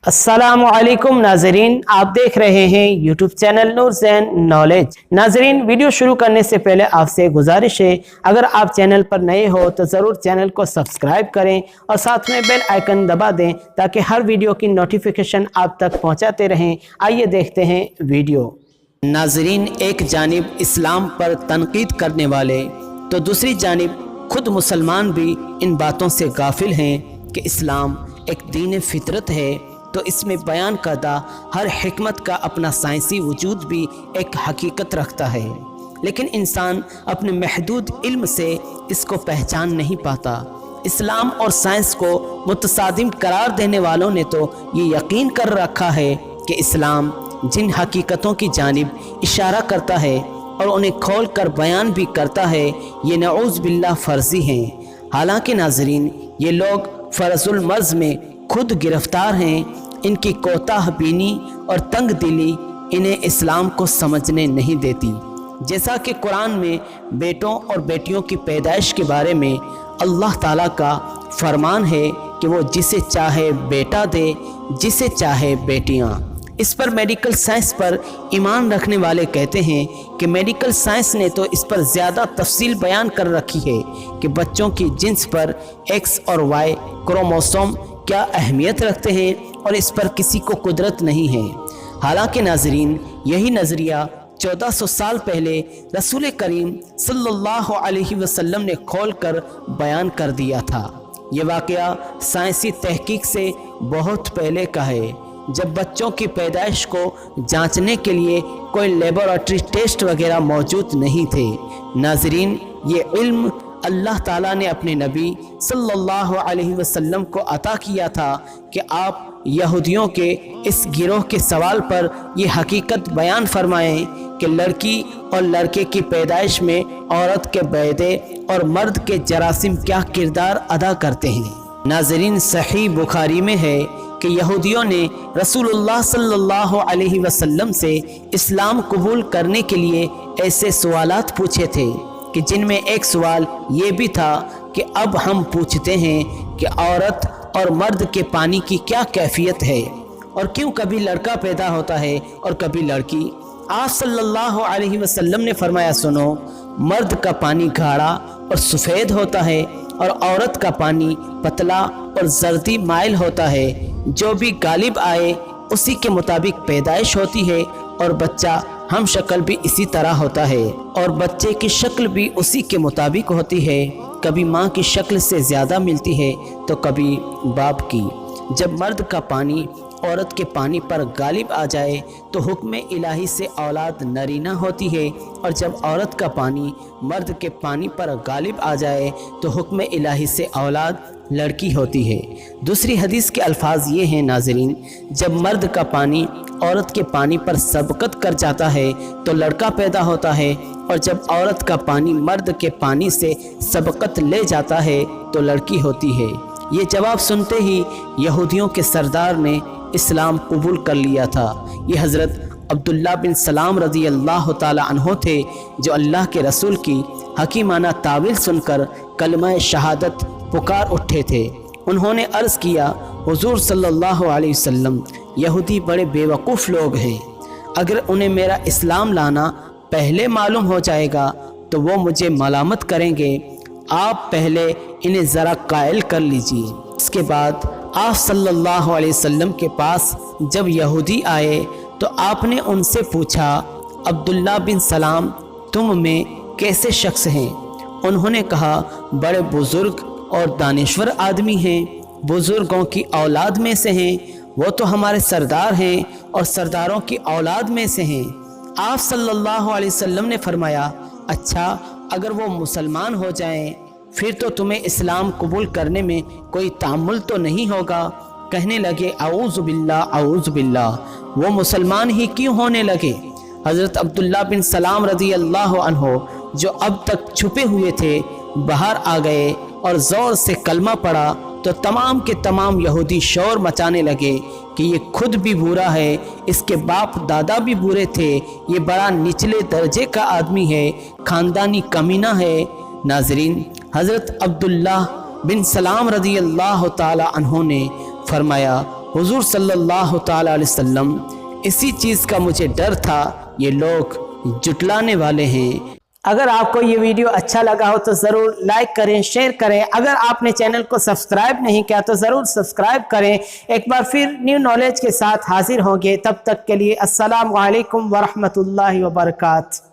अस्सलामु अलैकुम नाजरीन, आप देख रहे हैं यूट्यूब चैनल नूर ज़ैन नॉलेज। नाजरीन, वीडियो शुरू करने से पहले आपसे गुजारिश है, अगर आप चैनल पर नए हो तो ज़रूर चैनल को सब्सक्राइब करें और साथ में बेल आइकन दबा दें ताकि हर वीडियो की नोटिफिकेशन आप तक पहुंचाते रहें। आइए देखते हैं वीडियो। नाजरीन, एक जानिब इस्लाम पर तनकीद करने वाले तो दूसरी जानिब खुद मुसलमान भी इन बातों से गाफिल हैं कि इस्लाम एक दीन फितरत है, तो इसमें बयान करदा हर हिकमत का अपना साइंसी वजूद भी एक हकीकत रखता है, लेकिन इंसान अपने महदूद इल्म से इसको पहचान नहीं पाता। इस्लाम और साइंस को मुतसादिम करार देने वालों ने तो ये यकीन कर रखा है कि इस्लाम जिन हकीकतों की जानिब इशारा करता है और उन्हें खोल कर बयान भी करता है, ये नऊज़ बिल्लाह फ़र्ज़ी हैं। हालांकि नाजरीन, ये लोग फ़र्ज़ुल मर्ज़ में खुद गिरफ्तार हैं। इनकी कोताह बीनी और तंग दिली इन्हें इस्लाम को समझने नहीं देती। जैसा कि कुरान में बेटों और बेटियों की पैदाइश के बारे में अल्लाह ताला का फरमान है कि वो जिसे चाहे बेटा दे, जिसे चाहे बेटियां। इस पर मेडिकल साइंस पर ईमान रखने वाले कहते हैं कि मेडिकल साइंस ने तो इस पर ज़्यादा तफसील बयान कर रखी है कि बच्चों की जिन्स पर एक्स और वाई क्रोमोसोम क्या अहमियत रखते हैं और इस पर किसी को कुदरत नहीं है। हालांकि नाजरीन, यही नज़रिया 1400 साल पहले रसूल करीम सल्लल्लाहु अलैहि वसल्लम ने खोल कर बयान कर दिया था। ये वाक़या साइंसी तहकीक से बहुत पहले का है, जब बच्चों की पैदाइश को जांचने के लिए कोई लेबोरेटरी टेस्ट वगैरह मौजूद नहीं थे। नाजरीन, ये इल्म अल्लाह ताला ने अपने नबी सल्लल्लाहु अलैहि वसल्लम को अता किया था कि आप यहूदियों के इस गिरोह के सवाल पर ये हकीकत बयान फरमाएं कि लड़की और लड़के की पैदाइश में औरत के बैदे और मर्द के जरासीम क्या किरदार अदा करते हैं। नाजरीन, सही बुखारी में है कि यहूदियों ने रसूलुल्लाह सल्लल्लाहु अलैहि वसल्लम से इस्लाम कबूल करने के लिए ऐसे सवालात पूछे थे कि जिनमें एक सवाल ये भी था कि अब हम पूछते हैं कि औरत और मर्द के पानी की क्या कैफियत है और क्यों कभी लड़का पैदा होता है और कभी लड़की। आप सल्लल्लाहु अलैहि वसल्लम ने फरमाया, सुनो, मर्द का पानी गाढ़ा और सफ़ेद होता है और औरत का पानी पतला और जर्दी माइल होता है। जो भी गालिब आए उसी के मुताबिक पैदाइश होती है और बच्चा हम शक्ल भी इसी तरह होता है और बच्चे की शक्ल भी उसी के मुताबिक होती है। कभी माँ की शक्ल से ज़्यादा मिलती है तो कभी बाप की। जब मर्द का पानी औरत के पानी पर गालिब आ जाए तो हुक्म इलाही से औलाद नरीना होती है, और जब औरत का पानी मर्द के पानी पर गालिब आ जाए तो हुक्म इलाही से औलाद लड़की होती है। दूसरी हदीस के अल्फाज ये हैं नाजरीन, जब मर्द का पानी औरत के पानी पर सबकत कर जाता है तो लड़का पैदा होता है, और जब औरत का पानी मर्द के पानी से सबकत ले जाता है तो लड़की होती है। ये जवाब सुनते ही यहूदियों के सरदार ने इस्लाम कबूल कर लिया था। ये हज़रत अब्दुल्ला बिन सलाम रज़ी अल्लाह ताला अन्हो थे, जो अल्लाह के रसूल की हकीमाना तावील सुनकर कलमा शहादत पुकार उठे थे। उन्होंने अर्ज़ किया, हुज़ूर सल्लल्लाहु अलैहि वसल्लम, यहूदी बड़े बेवकूफ़ लोग हैं। अगर उन्हें मेरा इस्लाम लाना पहले मालूम हो जाएगा तो वो मुझे मलामत करेंगे। आप पहले इन्हें ज़रा कायल कर लीजिए। इसके बाद आप सल्लल्लाहु अलैहि वसल्लम के पास जब यहूदी आए तो आपने उनसे पूछा, अब्दुल्ला बिन सलाम तुम में कैसे शख्स हैं? उन्होंने कहा, बड़े बुज़ुर्ग और दानिश्वर आदमी हैं, बुज़ुर्गों की औलाद में से हैं, वो तो हमारे सरदार हैं और सरदारों की औलाद में से हैं। आप सल्लल्लाहु अलैहि वसल्लम ने फरमाया, अच्छा, अगर वो मुसलमान हो जाएं फिर तो तुम्हें इस्लाम कबूल करने में कोई तामुल तो नहीं होगा। कहने लगे, आऊज़ु बिल्लाह, आऊज़ु बिल्लाह, वो मुसलमान ही क्यों होने लगे? हज़रत अब्दुल्ला बिन सलाम रज़ी अल्लाह अन्हो, जो अब तक छुपे हुए थे, बाहर आ गए और ज़ोर से कलमा पढ़ा तो तमाम के तमाम यहूदी शोर मचाने लगे कि ये खुद भी बुरा है, इसके बाप दादा भी बुरे थे, ये बड़ा निचले दर्जे का आदमी है, ख़ानदानी कमीना है। नाजरीन, हज़रत अब्दुल्ला बिन सलाम रज़ी अल्लाह ताला अन्हो ने फरमाया, हुजूर सल्लल्लाहु ताला अलैहि वसल्लम, इसी चीज़ का मुझे डर था, ये लोग जुटलाने वाले हैं। अगर आपको ये वीडियो अच्छा लगा हो तो ज़रूर लाइक करें, शेयर करें। अगर आपने चैनल को सब्सक्राइब नहीं किया तो ज़रूर सब्सक्राइब करें। एक बार फिर न्यू नॉलेज के साथ हाजिर होंगे, तब तक के लिए अस्सलामु अलैकुम वरहमतुल्लाहि वबरकातुहू।